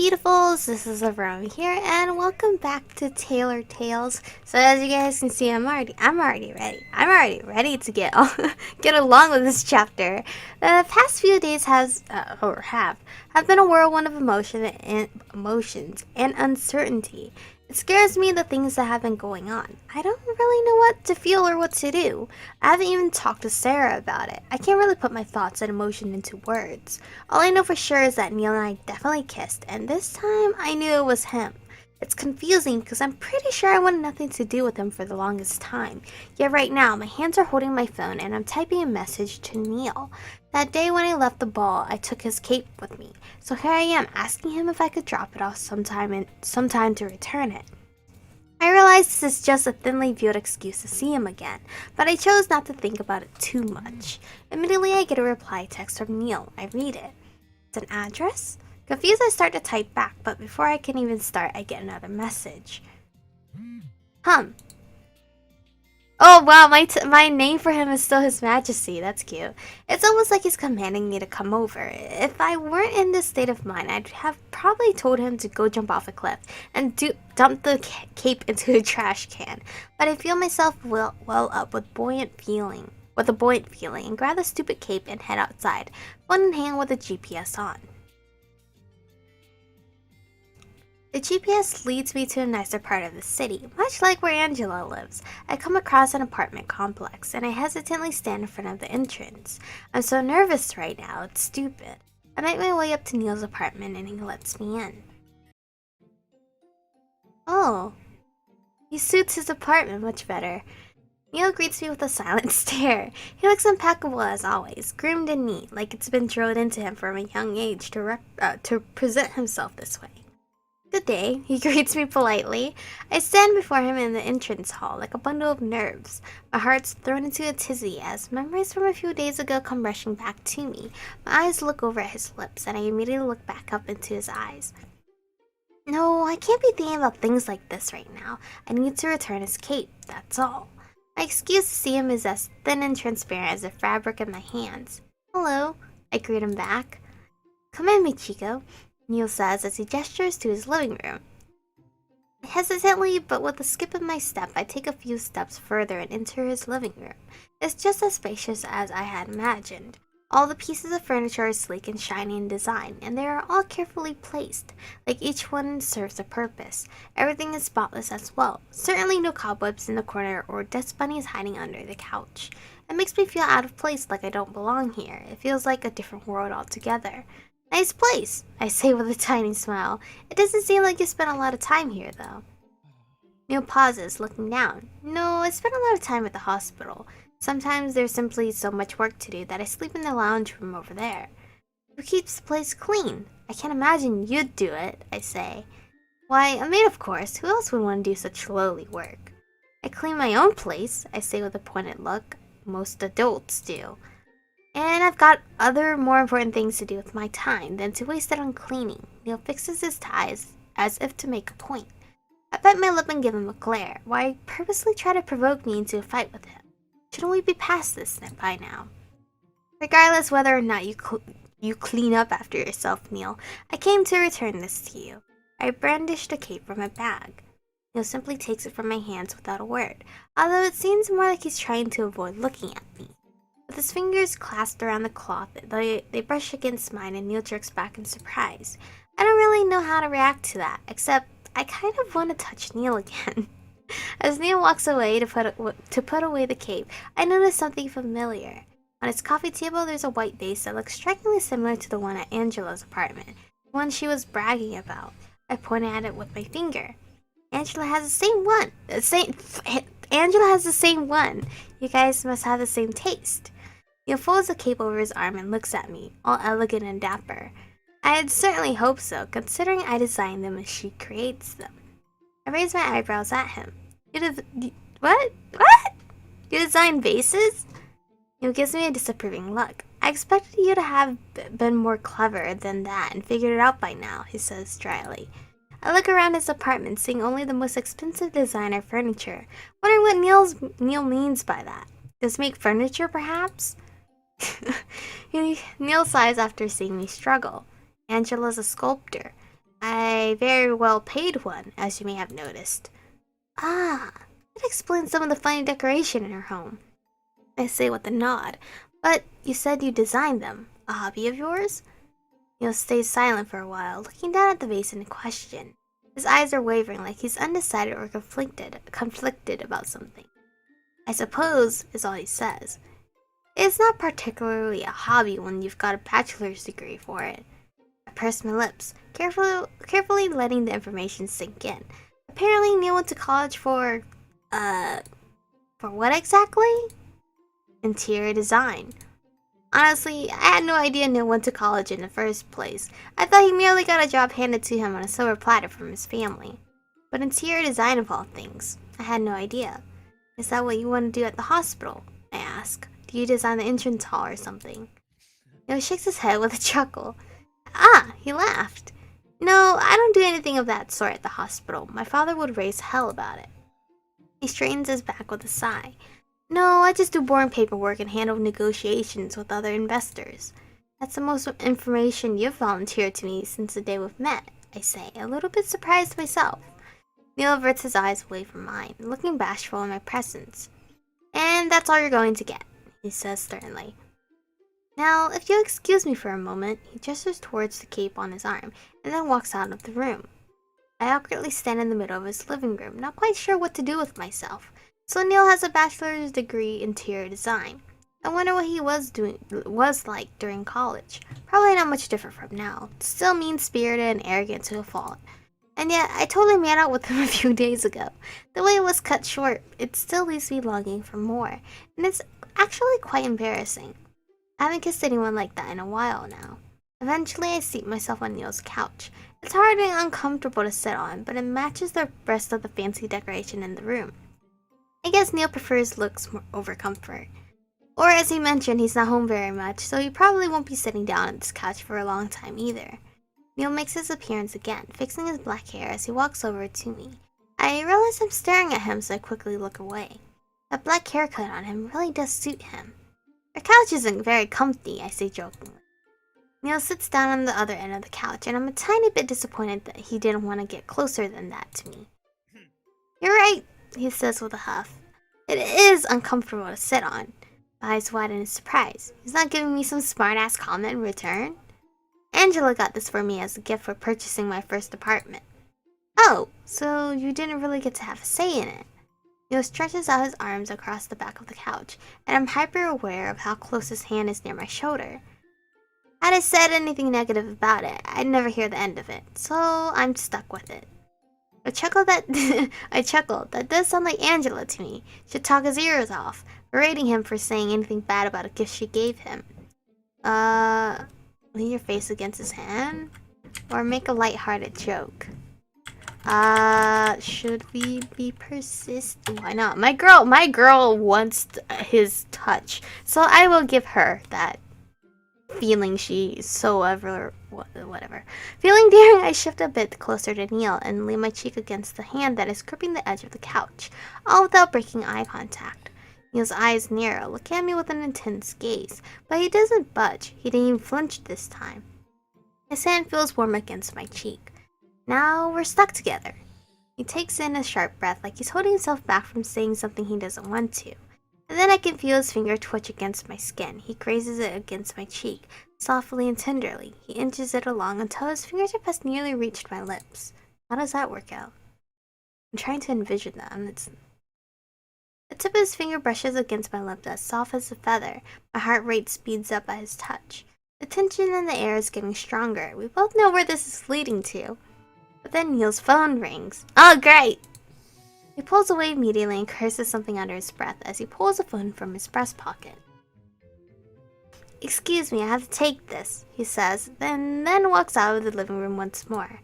beautifuls, this is Aromie here, and welcome back to Tailor Tales. So as you guys can see, I'm already ready. I'm already ready to get along with this chapter. The past few days have been a whirlwind of emotions and uncertainty. It scares me the things that have been going on. I don't really know what to feel or what to do. I haven't even talked to Sarah about it. I can't really put my thoughts and emotion into words. All I know for sure is that Neil and I definitely kissed, and this time I knew it was him. It's confusing because I'm pretty sure I wanted nothing to do with him for the longest time. Yet right now, my hands are holding my phone and I'm typing a message to Neil. That day when I left the ball, I took his cape with me. So here I am asking him if I could drop it off sometime to return it. I realize this is just a thinly veiled excuse to see him again, but I chose not to think about it too much. Immediately I get a reply text from Neil. I read it. It's an address? Confused, I start to type back, but before I can even start, I get another message. Oh wow, my name for him is still His Majesty. That's cute. It's almost like he's commanding me to come over. If I weren't in this state of mind, I'd have probably told him to go jump off a cliff and dump the cape into a trash can. But I feel myself well up with a buoyant feeling, and grab the stupid cape and head outside, phone in hand with the GPS on. The GPS leads me to a nicer part of the city, much like where Angela lives. I come across an apartment complex, and I hesitantly stand in front of the entrance. I'm so nervous right now, it's stupid. I make my way up to Neil's apartment, and he lets me in. Oh, he suits his apartment much better. Neil greets me with a silent stare. He looks impeccable as always, groomed and neat, like it's been drilled into him from a young age to present himself this way. Good day, he greets me politely. I stand before him in the entrance hall like a bundle of nerves. My heart's thrown into a tizzy as memories from a few days ago come rushing back to me. My eyes look over at his lips and I immediately look back up into his eyes. No, I can't be thinking about things like this right now. I need to return his cape, that's all. My excuse to see him is as thin and transparent as the fabric in my hands. Hello, I greet him back. Come in, mi chico, Neil says as he gestures to his living room. Hesitantly, but with a skip of my step, I take a few steps further and enter his living room. It's just as spacious as I had imagined. All the pieces of furniture are sleek and shiny in design, and they are all carefully placed, like each one serves a purpose. Everything is spotless as well. Certainly no cobwebs in the corner or dust bunnies hiding under the couch. It makes me feel out of place, like I don't belong here. It feels like a different world altogether. Nice place, I say with a tiny smile. It doesn't seem like you spent a lot of time here, though. Neil pauses, looking down. No, I spent a lot of time at the hospital. Sometimes there's simply so much work to do that I sleep in the lounge room over there. Who keeps the place clean? I can't imagine you'd do it, I say. Why, a maid, of course. Who else would want to do such lowly work? I clean my own place, I say with a pointed look. Most adults do. And I've got other more important things to do with my time than to waste it on cleaning. Neil fixes his ties as if to make a point. I bite my lip and give him a glare. Why purposely try to provoke me into a fight with him? Shouldn't we be past this by now? Regardless whether or not you clean up after yourself, Neil, I came to return this to you. I brandish the cape from my bag. Neil simply takes it from my hands without a word, although it seems more like he's trying to avoid looking at me. With his fingers clasped around the cloth, they brush against mine and Neil jerks back in surprise. I don't really know how to react to that, except I kind of want to touch Neil again. As Neil walks away to put away the cape, I notice something familiar. On his coffee table, there's a white vase that looks strikingly similar to the one at Angela's apartment, the one she was bragging about. I point at it with my finger. Angela has the same one. Angela has the same one. You guys must have the same taste. He folds the cape over his arm and looks at me, all elegant and dapper. I had certainly hoped so, considering I designed them as she creates them. I raise my eyebrows at him. What? You design vases? He gives me a disapproving look. I expected you to have been more clever than that and figured it out by now, he says dryly. I look around his apartment, seeing only the most expensive designer furniture. Wondering what Neil means by that. Does he make furniture, perhaps? Neil sighs after seeing me struggle. Angela's a sculptor. I very well paid one, as you may have noticed. Ah, that explains some of the funny decoration in her home. I say with a nod. But you said you designed them. A hobby of yours? Neil stays silent for a while, looking down at the vase in question. His eyes are wavering like he's undecided or conflicted about something. I suppose, is all he says. It's not particularly a hobby when you've got a bachelor's degree for it. I purse my lips, carefully letting the information sink in. Apparently Neil went to college for what exactly? Interior design. Honestly, I had no idea Neil went to college in the first place. I thought he merely got a job handed to him on a silver platter from his family. But interior design of all things, I had no idea. Is that what you want to do at the hospital? I ask. Do you design the entrance hall or something? Neil shakes his head with a chuckle. Ah, he laughed. No, I don't do anything of that sort at the hospital. My father would raise hell about it. He straightens his back with a sigh. No, I just do boring paperwork and handle negotiations with other investors. That's the most information you've volunteered to me since the day we've met, I say, a little bit surprised myself. Neil averts his eyes away from mine, looking bashful in my presence. And that's all you're going to get, he says sternly. Now, if you'll excuse me for a moment, he gestures towards the cape on his arm, and then walks out of the room. I awkwardly stand in the middle of his living room, not quite sure what to do with myself. So Neil has a bachelor's degree in interior design. I wonder what he was like during college. Probably not much different from now. Still mean-spirited and arrogant to a fault. And yet, I totally made out with him a few days ago. The way it was cut short, it still leaves me longing for more. And it's actually quite embarrassing. I haven't kissed anyone like that in a while now. Eventually, I seat myself on Neil's couch. It's hard and uncomfortable to sit on, but it matches the rest of the fancy decoration in the room. I guess Neil prefers looks over comfort. Or as he mentioned, he's not home very much, so he probably won't be sitting down on this couch for a long time either. Neil makes his appearance again, fixing his black hair as he walks over to me. I realize I'm staring at him, so I quickly look away. That black haircut on him really does suit him. Our couch isn't very comfy, I say jokingly. Neil sits down on the other end of the couch, and I'm a tiny bit disappointed that he didn't want to get closer than that to me. You're right, he says with a huff. It is uncomfortable to sit on. My eyes widen in surprise. He's not giving me some smart-ass comment in return. Angela got this for me as a gift for purchasing my first apartment. Oh, so you didn't really get to have a say in it. Neil stretches out his arms across the back of the couch, and I'm hyper-aware of how close his hand is near my shoulder. Had I said anything negative about it, I'd never hear the end of it, so I'm stuck with it. I chuckled. That does sound like Angela to me. Should talk his ears off, berating him for saying anything bad about a gift she gave him. Lean your face against his hand? Or make a lighthearted joke? Should we be persistent? Why not? My girl wants his touch, so I will give her that feeling she so ever whatever. Feeling daring, I shift a bit closer to Neil and lay my cheek against the hand that is gripping the edge of the couch, all without breaking eye contact. Neil's eyes narrow, looking at me with an intense gaze, but he doesn't budge. He didn't even flinch this time. His hand feels warm against my cheek. Now we're stuck together. He takes in a sharp breath like he's holding himself back from saying something he doesn't want to. And then I can feel his finger twitch against my skin. He grazes it against my cheek, softly and tenderly. He inches it along until his fingertip has nearly reached my lips. How does that work out? I'm trying to envision that, and the tip of his finger brushes against my lip as soft as a feather. My heart rate speeds up at his touch. The tension in the air is getting stronger. We both know where this is leading to. But then Neil's phone rings. Oh, great! He pulls away immediately and curses something under his breath as he pulls a phone from his breast pocket. Excuse me, I have to take this, he says, then walks out of the living room once more.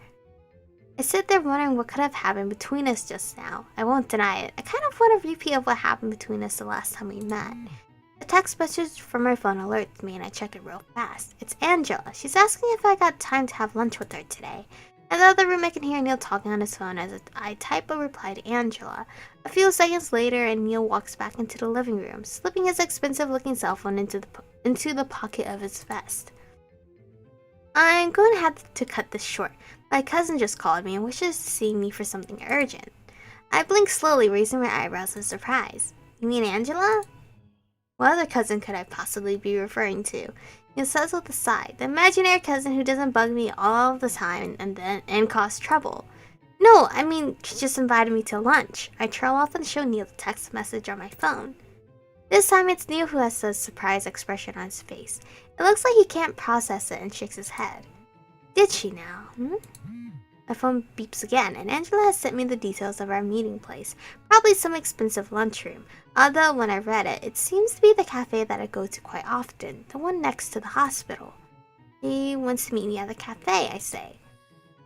I sit there wondering what could have happened between us just now. I won't deny it. I kind of want a repeat of what happened between us the last time we met. A text message from my phone alerts me and I check it real fast. It's Angela. She's asking if I got time to have lunch with her today. In the other room, I can hear Neil talking on his phone as I type a reply to Angela. A few seconds later, and Neil walks back into the living room, slipping his expensive-looking cell phone into the pocket of his vest. I'm going to have to cut this short. My cousin just called me and wishes to see me for something urgent. I blink slowly, raising my eyebrows in surprise. You mean Angela? What other cousin could I possibly be referring to? He says with a sigh, the imaginary cousin who doesn't bug me all the time and cause trouble. No, I mean, she just invited me to lunch. I trail off and show Neil the text message on my phone. This time it's Neil who has a surprised expression on his face. It looks like he can't process it and shakes his head. Did she now? My phone beeps again, and Angela has sent me the details of our meeting place. Probably some expensive lunchroom. Although, when I read it, it seems to be the cafe that I go to quite often, the one next to the hospital. He wants to meet me at the cafe, I say.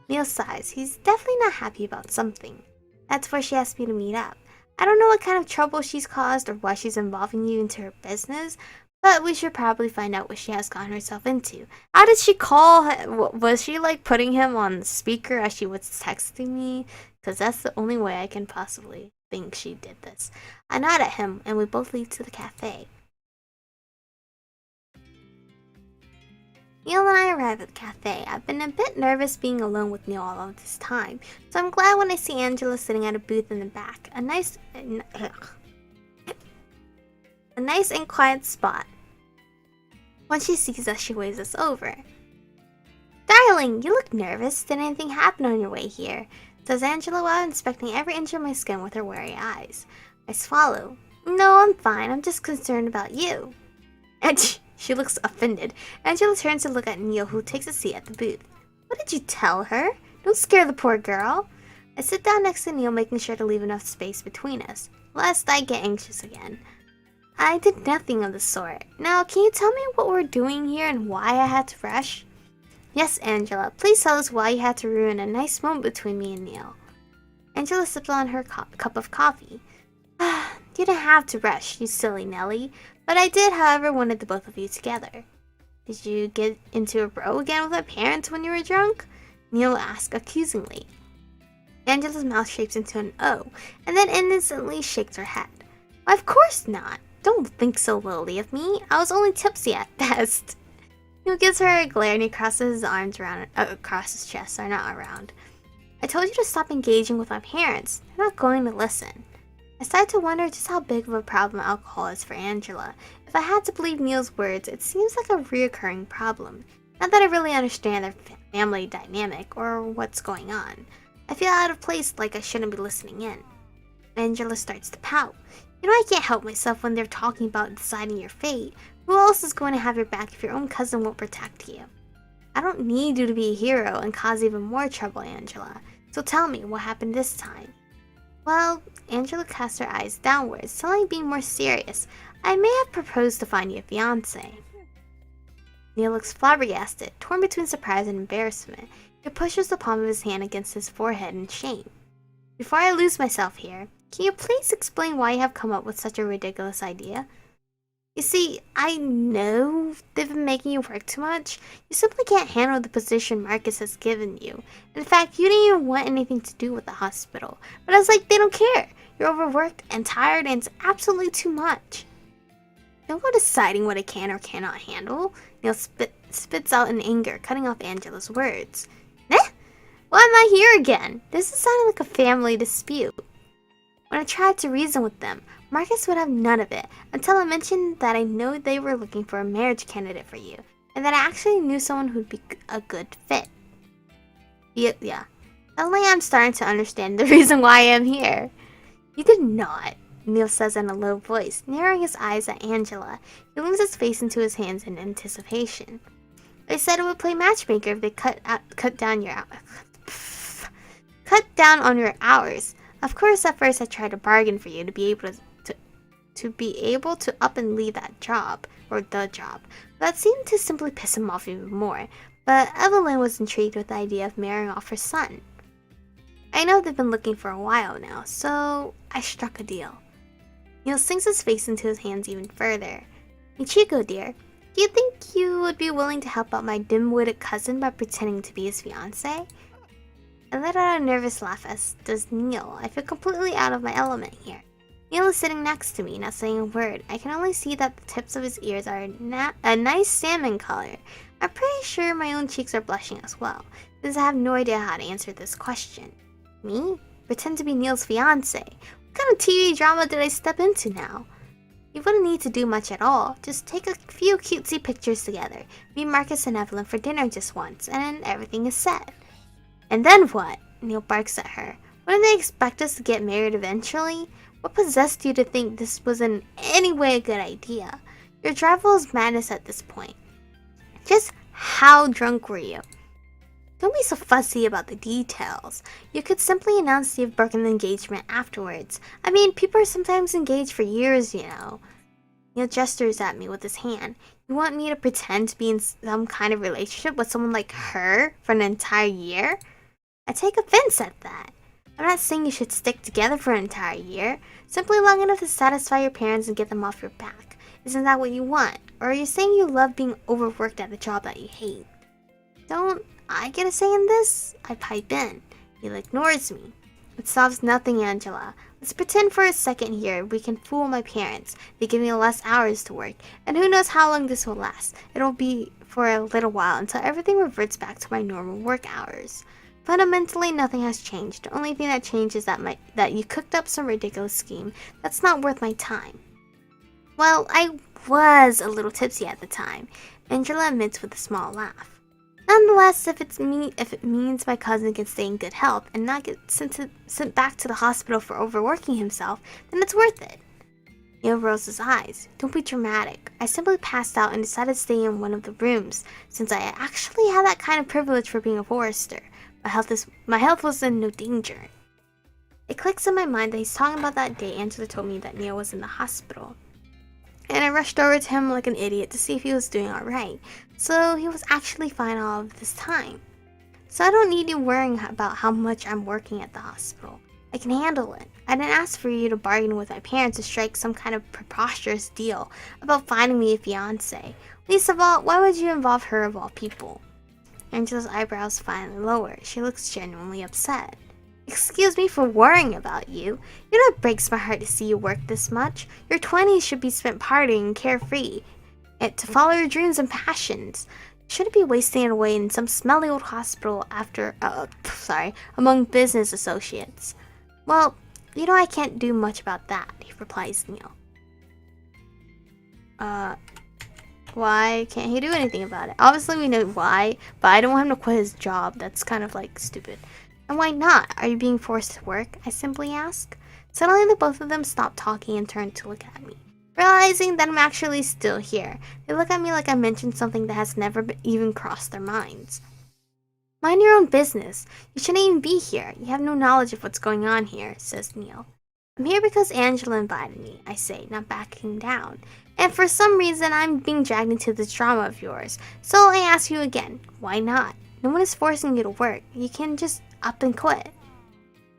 Neil sighs. He's definitely not happy about something. That's where she asked me to meet up. I don't know what kind of trouble she's caused or why she's involving you into her business, but we should probably find out what she has gotten herself into. How did she call him? Was she like putting him on the speaker as she was texting me? Because that's the only way I can possibly think she did this. I nod at him and we both leave to the cafe. Neil and I arrive at the cafe. I've been a bit nervous being alone with Neil all of this time, so I'm glad when I see Angela sitting at a booth in the back. A nice and quiet spot. When she sees us, she waves us over. Darling, you look nervous. Did anything happen on your way here? Says Angela while inspecting every inch of my skin with her wary eyes. I swallow. No, I'm fine. I'm just concerned about you. And she looks offended. Angela turns to look at Neil, who takes a seat at the booth. What did you tell her? Don't scare the poor girl. I sit down next to Neil, making sure to leave enough space between us, lest I get anxious again. I did nothing of the sort. Now, can you tell me what we're doing here and why I had to rush? Yes, Angela. Please tell us why you had to ruin a nice moment between me and Neil. Angela sips on her cup of coffee. You didn't have to rush, you silly Nelly. But I did, however, wanted the both of you together. Did you get into a row again with my parents when you were drunk? Neil asked accusingly. Angela's mouth shapes into an O, and then innocently shakes her head. Why, of course not. Don't think so lowly of me. I was only tipsy at best. Neil gives her a glare and he crosses his arms around across his chest, or not around. I told you to stop engaging with my parents. They're not going to listen. I started to wonder just how big of a problem alcohol is for Angela. If I had to believe Neil's words, it seems like a reoccurring problem. Not that I really understand their family dynamic or what's going on. I feel out of place, like I shouldn't be listening in. Angela starts to pout. You know I can't help myself when they're talking about deciding your fate. Who else is going to have your back if your own cousin won't protect you? I don't need you to be a hero and cause even more trouble, Angela. So tell me, what happened this time? Well, Angela casts her eyes downwards, suddenly being more serious. I may have proposed to find you a fiancé. Neil looks flabbergasted, torn between surprise and embarrassment. He pushes the palm of his hand against his forehead in shame. Before I lose myself here, can you please explain why you have come up with such a ridiculous idea? You see, I know they've been making you work too much. You simply can't handle the position Marcus has given you. In fact, you didn't even want anything to do with the hospital. But I was like, they don't care. You're overworked and tired and it's absolutely too much. No one deciding what I can or cannot handle. Neil spits out in anger, cutting off Angela's words. Eh? Why am I here again? This is sounding like a family dispute. When I tried to reason with them, Marcus would have none of it, until I mentioned that I know they were looking for a marriage candidate for you, and that I actually knew someone who'd be a good fit. Yeah. Suddenly I'm starting to understand the reason why I am here. You did not, Neil says in a low voice, narrowing his eyes at Angela. He leans his face into his hands in anticipation. They said it would play matchmaker if they cut down on your hours. Of course, at first I tried to bargain for you to be able to up and leave that job, or the job. That seemed to simply piss him off even more. But Evelyn was intrigued with the idea of marrying off her son. I know they've been looking for a while now, so I struck a deal. Neil sinks his face into his hands even further. Michiko, dear, do you think you would be willing to help out my dim-witted cousin by pretending to be his fiancé? I let out a nervous laugh, as does Neil. I feel completely out of my element here. Neil is sitting next to me, not saying a word. I can only see that the tips of his ears are a nice salmon color. I'm pretty sure my own cheeks are blushing as well, since I have no idea how to answer this question. Me? Pretend to be Neil's fiance? What kind of TV drama did I step into now? You wouldn't need to do much at all. Just take a few cutesy pictures together. Meet Marcus and Evelyn for dinner just once, and everything is set. And then what? Neil barks at her. Wouldn't they expect us to get married eventually? What possessed you to think this was in any way a good idea? Your drivel is madness at this point. Just how drunk were you? Don't be so fussy about the details. You could simply announce you've broken the engagement afterwards. I mean, people are sometimes engaged for years, you know. Neil gestures at me with his hand. You want me to pretend to be in some kind of relationship with someone like her for an entire year? I take offense at that. I'm not saying you should stick together for an entire year. Simply long enough to satisfy your parents and get them off your back. Isn't that what you want? Or are you saying you love being overworked at a job that you hate? Don't I get a say in this? I pipe in. Neil ignores me. It solves nothing, Angela. Let's pretend for a second here we can fool my parents. They give me less hours to work, and who knows how long this will last. It'll be for a little while until everything reverts back to my normal work hours. Fundamentally, nothing has changed. The only thing that changed is that you cooked up some ridiculous scheme that's not worth my time. Well, I was a little tipsy at the time, Angela admits with a small laugh. Nonetheless, if it means my cousin can stay in good health and not get sent back to the hospital for overworking himself, then it's worth it. Neil rolls his eyes. Don't be dramatic. I simply passed out and decided to stay in one of the rooms, since I actually had that kind of privilege for being a forester. My health was in no danger. It clicks in my mind that he's talking about that day Angela told me that Neil was in the hospital. And I rushed over to him like an idiot to see if he was doing alright. So he was actually fine all of this time. So I don't need you worrying about how much I'm working at the hospital. I can handle it. I didn't ask for you to bargain with my parents to strike some kind of preposterous deal about finding me a fiancé. Least of all, why would you involve her of all people? Angela's eyebrows finally lower. She looks genuinely upset. Excuse me for worrying about you. You know it breaks my heart to see you work this much. Your 20s should be spent partying and carefree, and to follow your dreams and passions. You shouldn't be wasting it away in some smelly old hospital among business associates. Well, you know I can't do much about that, he replies Neil. Why can't he do anything about it? Obviously we know why, but I don't want him to quit his job. That's kind of like stupid. And why not? Are you being forced to work? I simply ask. Suddenly the both of them stop talking and turn to look at me. Realizing that I'm actually still here, they look at me like I mentioned something that has never even crossed their minds. Mind your own business. You shouldn't even be here. You have no knowledge of what's going on here, says Neil. I'm here because Angela invited me, I say, not backing down. And for some reason I'm being dragged into this drama of yours. So I ask you again, why not? No one is forcing you to work. You can just up and quit.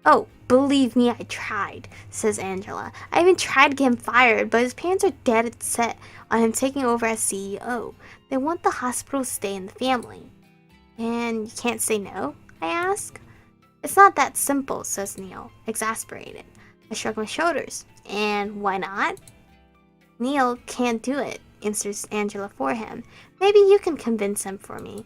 Oh, believe me, I tried, says Angela. I even tried to get him fired, but his parents are dead set on him taking over as CEO. They want the hospital to stay in the family. And you can't say no? I ask. It's not that simple, says Neil, exasperated. I shrug my shoulders. And why not? Neil can't do it, answers Angela for him. Maybe you can convince him for me.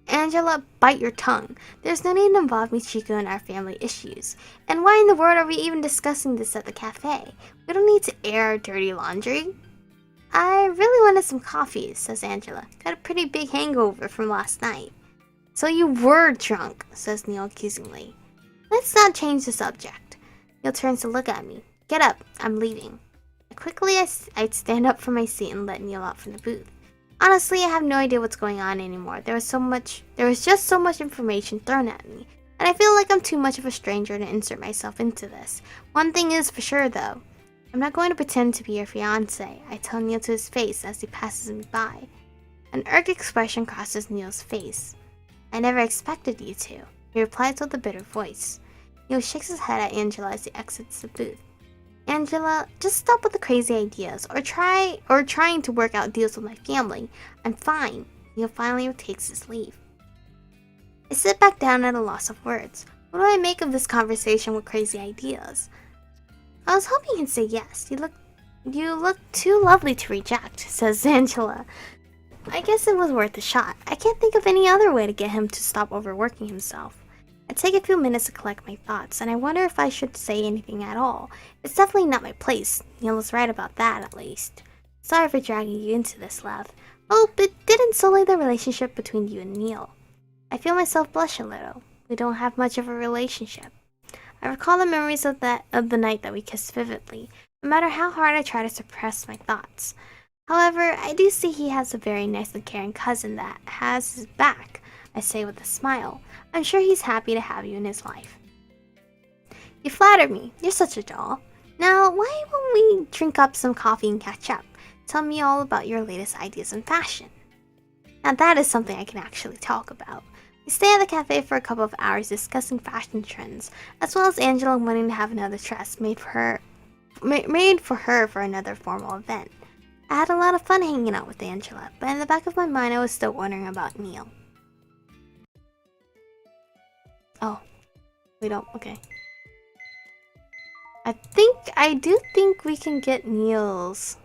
Angela, bite your tongue. There's no need to involve Michiko in our family issues. And why in the world are we even discussing this at the cafe? We don't need to air our dirty laundry. I really wanted some coffee, says Angela. Got a pretty big hangover from last night. So you were drunk, says Neil accusingly. Let's not change the subject. Neil turns to look at me. Get up, I'm leaving. Quickly, I'd stand up from my seat and let Neil out from the booth. Honestly, I have no idea what's going on anymore. There was just so much information thrown at me, and I feel like I'm too much of a stranger to insert myself into this. One thing is for sure, though. I'm not going to pretend to be your fiancé, I tell Neil to his face as he passes me by. An irked expression crosses Neil's face. I never expected you to, he replies with a bitter voice. Neil shakes his head at Angela as he exits the booth. Angela, just stop with the crazy ideas, or trying to work out deals with my family. I'm fine. Neil finally takes his leave. I sit back down at a loss of words. What do I make of this conversation with crazy ideas? I was hoping he'd say yes. You look too lovely to reject, says Angela. I guess it was worth a shot. I can't think of any other way to get him to stop overworking himself. I take a few minutes to collect my thoughts, and I wonder if I should say anything at all. It's definitely not my place. Neil was right about that, at least. Sorry for dragging you into this, love. Oh, it didn't sully the relationship between you and Neil. I feel myself blush a little. We don't have much of a relationship. I recall the memories of the night that we kissed vividly, no matter how hard I try to suppress my thoughts. However, I do see he has a very nice and caring cousin that has his back, I say with a smile. I'm sure he's happy to have you in his life. You flatter me. You're such a doll. Now, why won't we drink up some coffee and catch up? Tell me all about your latest ideas in fashion. Now that is something I can actually talk about. We stay at the cafe for a couple of hours discussing fashion trends, as well as Angela wanting to have another dress made for her for another formal event. I had a lot of fun hanging out with Angela, but in the back of my mind I was still wondering about Neil. Oh, we don't, okay. I do think we can get Neil's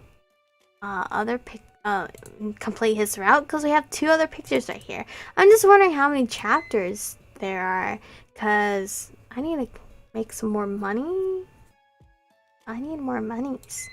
complete his route, because we have 2 other pictures right here. I'm just wondering how many chapters there are, because I need to make some more money. I need more monies.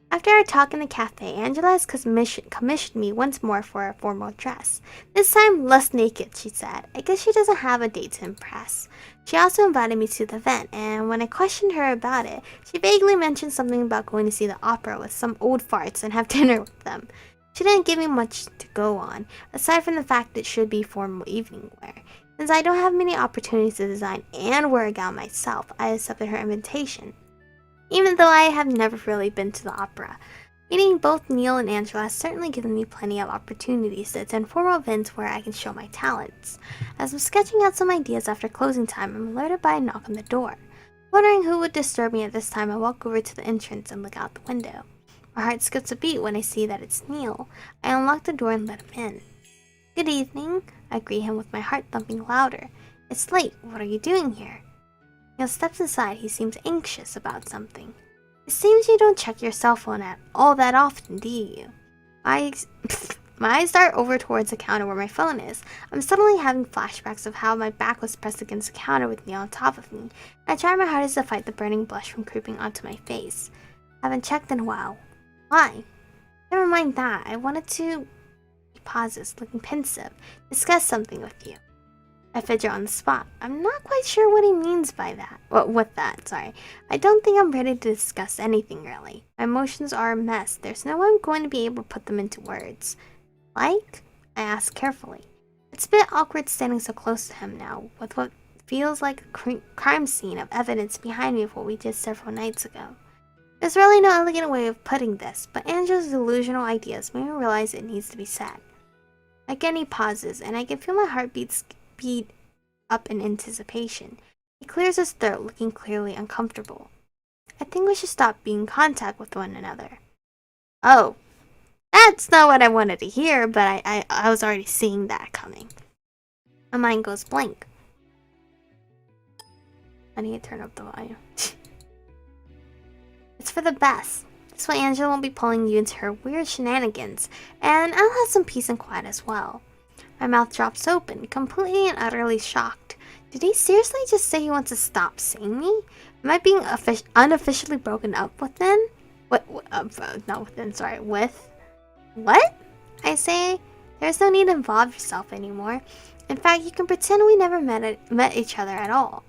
After our talk in the cafe, Angela has commissioned me once more for a formal dress. This time less naked, she said. I guess she doesn't have a date to impress. She also invited me to the event, and when I questioned her about it, she vaguely mentioned something about going to see the opera with some old farts and have dinner with them. She didn't give me much to go on, aside from the fact it should be formal evening wear. Since I don't have many opportunities to design and wear a gown myself, I accepted her invitation. Even though I have never really been to the opera, meeting both Neil and Angela has certainly given me plenty of opportunities to attend formal events where I can show my talents. As I'm sketching out some ideas after closing time, I'm alerted by a knock on the door. Wondering who would disturb me at this time, I walk over to the entrance and look out the window. My heart skips a beat when I see that it's Neil. I unlock the door and let him in. Good evening, I greet him with my heart thumping louder. It's late, what are you doing here? Neil steps inside. He seems anxious about something. It seems you don't check your cell phone all that often, do you? My eyes dart over towards the counter where my phone is. I'm suddenly having flashbacks of how my back was pressed against the counter with Neil on top of me. I try my hardest to fight the burning blush from creeping onto my face. Haven't checked in a while. Why? Never mind that. I wanted to... He pauses, looking pensive. Discuss something with you. I fidget on the spot. I'm not quite sure what he means by that. With that, sorry. I don't think I'm ready to discuss anything, really. My emotions are a mess. There's no way I'm going to be able to put them into words. Like? I ask carefully. It's a bit awkward standing so close to him now, with what feels like a crime scene of evidence behind me of what we did several nights ago. There's really no elegant way of putting this, but Angela's delusional ideas made me realize it needs to be said. Again, he pauses, and I can feel my heartbeat speed up in anticipation. He clears his throat, looking clearly uncomfortable. I think we should stop being in contact with one another. Oh, that's not what I wanted to hear, but I was already seeing that coming. My mind goes blank. I need to turn up the volume. It's for the best. This way Angela won't be pulling you into her weird shenanigans, and I'll have some peace and quiet as well. My mouth drops open, completely and utterly shocked. Did he seriously just say he wants to stop seeing me? Am I being unofficially broken up with then? Not within, sorry, with? What? I say, there's no need to involve yourself anymore. In fact, you can pretend we never met each other at all.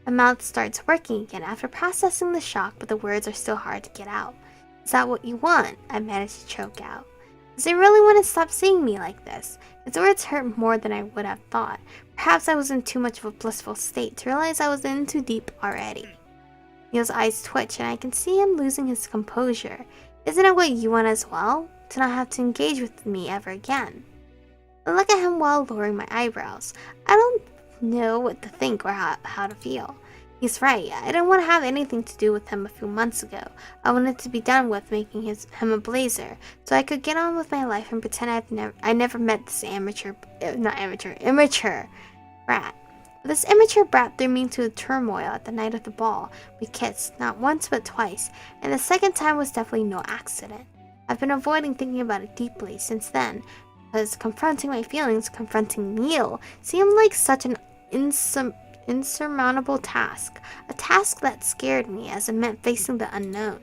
My mouth starts working again after processing the shock, but the words are still hard to get out. Is that what you want? I managed to choke out. Does he really want to stop seeing me like this? His words hurt more than I would have thought. Perhaps I was in too much of a blissful state to realize I was in too deep already. Neil's eyes twitch, and I can see him losing his composure. Isn't it what you want as well? To not have to engage with me ever again. I look at him while lowering my eyebrows. I don't know what to think or how to feel. He's right. I didn't want to have anything to do with him a few months ago. I wanted to be done with making him a blazer, so I could get on with my life and pretend I never met this immature brat. It But this immature brat threw me into turmoil at the night of the ball. We kissed, not once but twice, and the second time was definitely no accident. I've been avoiding thinking about it deeply since then, because confronting my feelings, confronting Neil, seemed like such an insurmountable task. A task that scared me as it meant facing the unknown.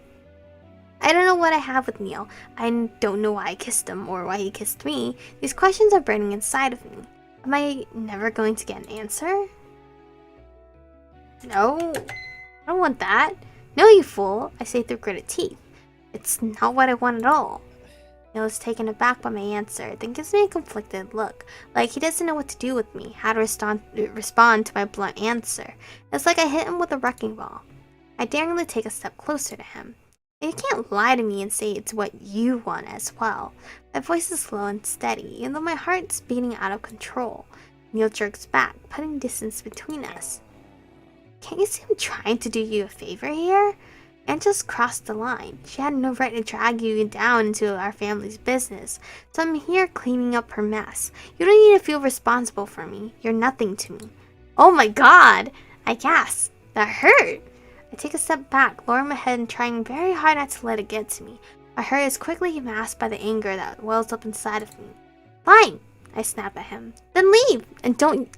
I don't know what I have with Neil. I don't know why I kissed him or why he kissed me. These questions are burning inside of me. Am I never going to get an answer? No, I don't want that. No, you fool, I say through gritted teeth. It's not what I want at all. Neil is taken aback by my answer, then gives me a conflicted look, like he doesn't know what to do with me, how to respond to my blunt answer. It's like I hit him with a wrecking ball. I daringly take a step closer to him. And you can't lie to me and say it's what you want as well. My voice is slow and steady, even though my heart's beating out of control. Neil jerks back, putting distance between us. Can't you see I'm trying to do you a favor here? Aunt just crossed the line. She had no right to drag you down into our family's business, so I'm here cleaning up her mess. You don't need to feel responsible for me. You're nothing to me. Oh my god! I gasp. That hurt! I take a step back, lowering my head and trying very hard not to let it get to me. My hurt is quickly masked by the anger that wells up inside of me. Fine, I snap at him. Then leave, and don't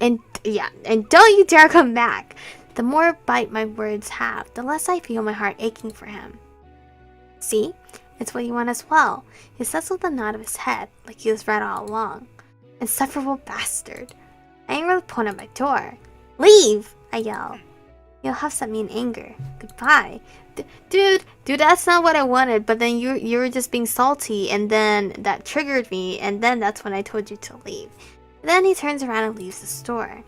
you dare come back. The more bite my words have, the less I feel my heart aching for him. See, it's what you want as well. He says with a nod of his head, like he was right all along. Insufferable bastard. I angrily point at my door. Leave, I yell. Neil huffs at me in anger. Goodbye. Dude, that's not what I wanted, but then you were just being salty, and then that triggered me, and then that's when I told you to leave. And then he turns around and leaves the store.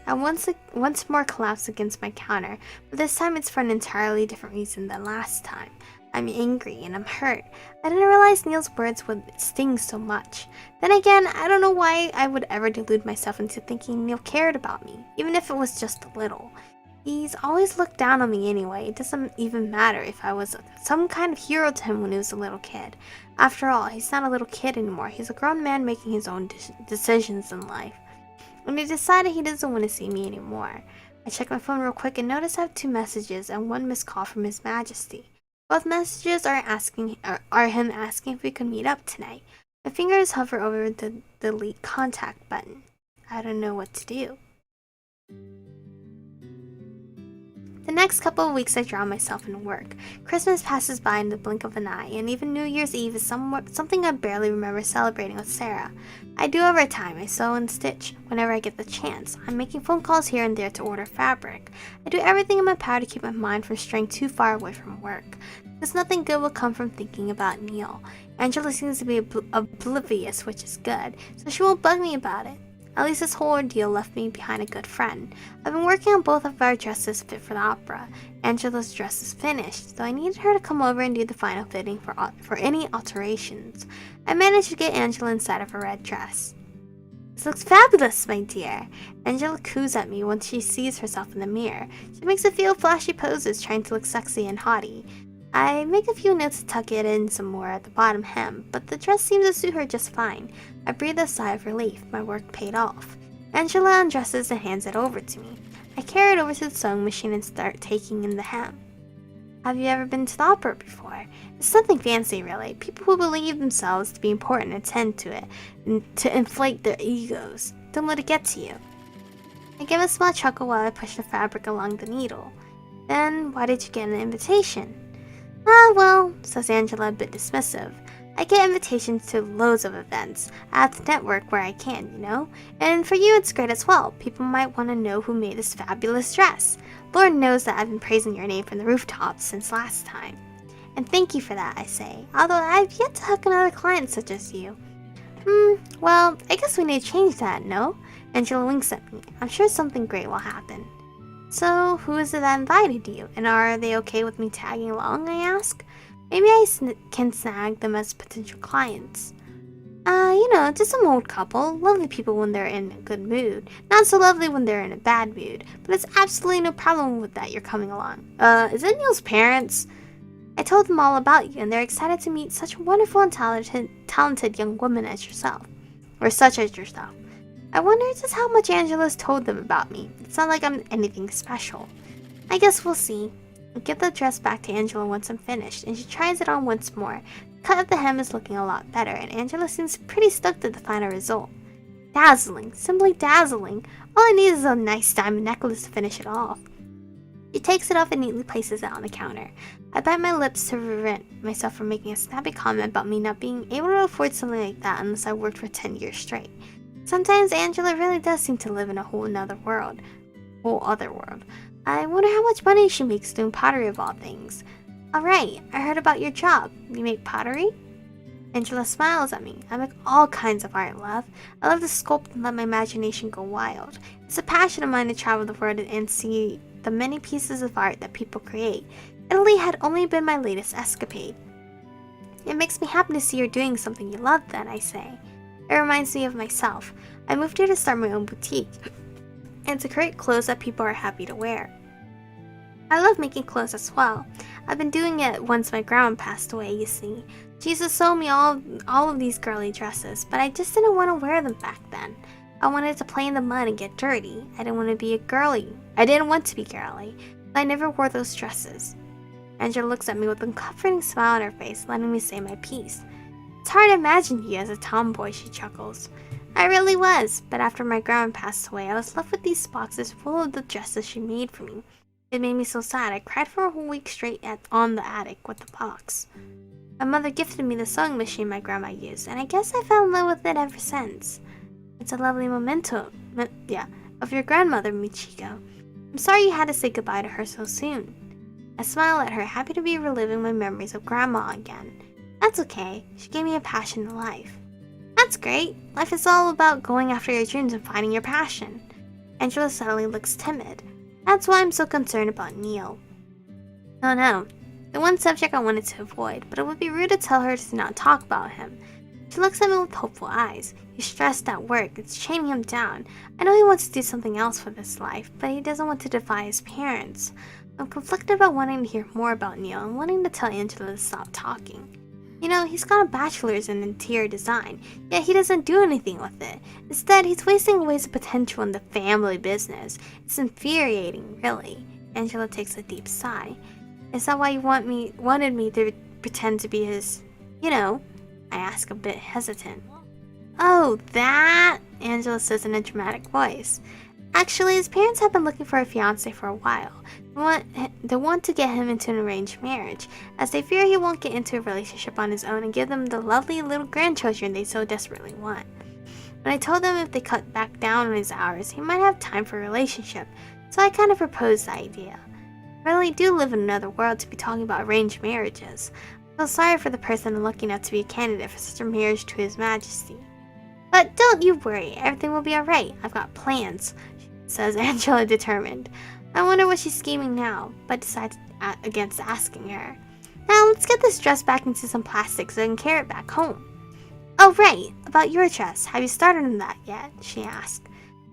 I once more collapse against my counter, but this time it's for an entirely different reason than last time. I'm angry and I'm hurt. I didn't realize Neil's words would sting so much. Then again, I don't know why I would ever delude myself into thinking Neil cared about me, even if it was just a little. He's always looked down on me anyway. It doesn't even matter if I was some kind of hero to him when he was a little kid. After all, he's not a little kid anymore. He's a grown man making his own decisions in life. When he decided he doesn't want to see me anymore, I check my phone real quick and notice I have 2 messages and 1 missed call from His Majesty. Both messages are him asking if we could meet up tonight. My fingers hover over the delete contact button. I don't know what to do. The next couple of weeks I drown myself in work. Christmas passes by in the blink of an eye, and even New Year's Eve is something I barely remember celebrating with Sarah. I do overtime, I sew and stitch whenever I get the chance. I'm making phone calls here and there to order fabric. I do everything in my power to keep my mind from straying too far away from work, because nothing good will come from thinking about Neil. Angela seems to be oblivious, which is good, so she won't bug me about it. At least this whole ordeal left me behind a good friend. I've been working on both of our dresses fit for the opera. Angela's dress is finished, so I needed her to come over and do the final fitting for any alterations. I managed to get Angela inside of her red dress. This looks fabulous, my dear. Angela coos at me once she sees herself in the mirror. She makes a few flashy poses trying to look sexy and haughty. I make a few notes to tuck it in some more at the bottom hem, but the dress seems to suit her just fine. I breathe a sigh of relief. My work paid off. Angela undresses and hands it over to me. I carry it over to the sewing machine and start taking in the hem. Have you ever been to the opera before? It's nothing fancy, really. People who believe themselves to be important attend to it to inflate their egos. Don't let it get to you. I give a small chuckle while I push the fabric along the needle. Then, why did you get an invitation? Ah, well, says Angela a bit dismissive. I get invitations to loads of events. I have to network where I can, you know? And for you, it's great as well. People might want to know who made this fabulous dress. Lord knows that I've been praising your name from the rooftops since last time. And thank you for that, I say, although I've yet to hook another client such as you. Well, I guess we need to change that, no? Angela winks at me. I'm sure something great will happen. So, who is it that invited you, and are they okay with me tagging along, I ask? Maybe I can snag them as potential clients. Just some old couple. Lovely people when they're in a good mood. Not so lovely when they're in a bad mood. But it's absolutely no problem with that you're coming along. Is it Neil's parents? I told them all about you, and they're excited to meet such a wonderful and talented young woman as yourself. Or such as yourself. I wonder just how much Angela's told them about me. It's not like I'm anything special. I guess we'll see. I give the dress back to Angela once I'm finished, and she tries it on once more. The cut of the hem is looking a lot better, and Angela seems pretty stoked at the final result. Dazzling, simply dazzling. All I need is a nice diamond necklace to finish it off. She takes it off and neatly places it on the counter. I bite my lips to prevent myself from making a snappy comment about me not being able to afford something like that unless I worked for 10 years straight. Sometimes Angela really does seem to live in a whole other world. I wonder how much money she makes doing pottery of all things. Alright, I heard about your job. You make pottery? Angela smiles at me. I make all kinds of art, love. I love to sculpt and let my imagination go wild. It's a passion of mine to travel the world and see the many pieces of art that people create. Italy had only been my latest escapade. It makes me happy to see you're doing something you love then, I say. It reminds me of myself. I moved here to start my own boutique and to create clothes that people are happy to wear. I love making clothes as well. I've been doing it once my grandma passed away, you see. She used to sew me all of these girly dresses, but I just didn't want to wear them back then. I wanted to play in the mud and get dirty. I didn't want to be girly, but I never wore those dresses. Angela looks at me with a comforting smile on her face, letting me say my piece. It's hard to imagine you as a tomboy, she chuckles. I really was, but after my grandma passed away, I was left with these boxes full of the dresses she made for me. It made me so sad, I cried for a whole week straight on the attic with the box. My mother gifted me the sewing machine my grandma used, and I guess I fell in love with it ever since. It's a lovely memento, of your grandmother, Michiko. I'm sorry you had to say goodbye to her so soon. I smile at her, happy to be reliving my memories of Grandma again. That's okay, she gave me a passion in life. That's great, life is all about going after your dreams and finding your passion. Angela suddenly looks timid. That's why I'm so concerned about Neil. Oh no, the one subject I wanted to avoid, but it would be rude to tell her to not talk about him. She looks at me with hopeful eyes. He's stressed at work, it's chaining him down. I know he wants to do something else with his life, but he doesn't want to defy his parents. I'm conflicted about wanting to hear more about Neil and wanting to tell Angela to stop talking. You know, he's got a bachelor's in interior design, yet he doesn't do anything with it. Instead, he's wasting away his potential in the family business. It's infuriating, really. Angela takes a deep sigh. Is that why you wanted me to pretend to be his, I ask a bit hesitant. Oh, that? Angela says in a dramatic voice. Actually, his parents have been looking for a fiancé for a while. They want to get him into an arranged marriage, as they fear he won't get into a relationship on his own and give them the lovely little grandchildren they so desperately want. When I told them if they cut back down on his hours, he might have time for a relationship, so I kind of proposed the idea. I really do live in another world to be talking about arranged marriages. I feel sorry for the person lucky enough to be a candidate for such a marriage to His Majesty. But don't you worry, everything will be alright. I've got plans, says Angela determined. I wonder what she's scheming now, but decides against asking her. Now let's get this dress back into some plastic so I can carry it back home. Oh right, about your dress, have you started on that yet? She asked.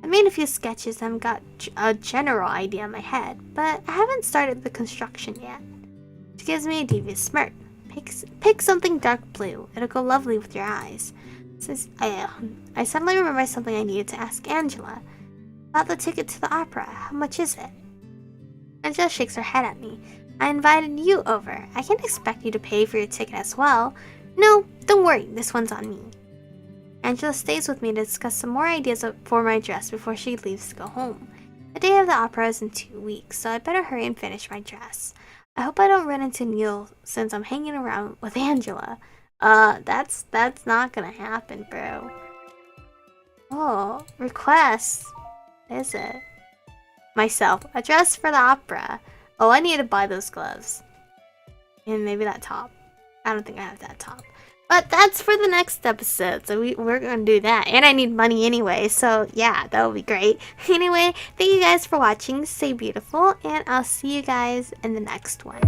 I made a few sketches and got a general idea in my head, but I haven't started the construction yet. She gives me a devious smirk. Pick something dark blue, it'll go lovely with your eyes. I suddenly remember something I needed to ask Angela. About the ticket to the opera, how much is it? Angela shakes her head at me. I invited you over. I can't expect you to pay for your ticket as well. No, don't worry, this one's on me. Angela stays with me to discuss some more ideas for my dress before she leaves to go home. The day of the opera is in 2 weeks, so I better hurry and finish my dress. I hope I don't run into Neil since I'm hanging around with Angela. That's not gonna happen, bro. Oh, request. Is it? Myself, a dress for the opera. Oh, I need to buy those gloves. And maybe that top. I don't think I have that top. But that's for the next episode, so we're gonna do that. And I need money anyway, so yeah, that would be great. Anyway, thank you guys for watching. Stay beautiful, and I'll see you guys in the next one.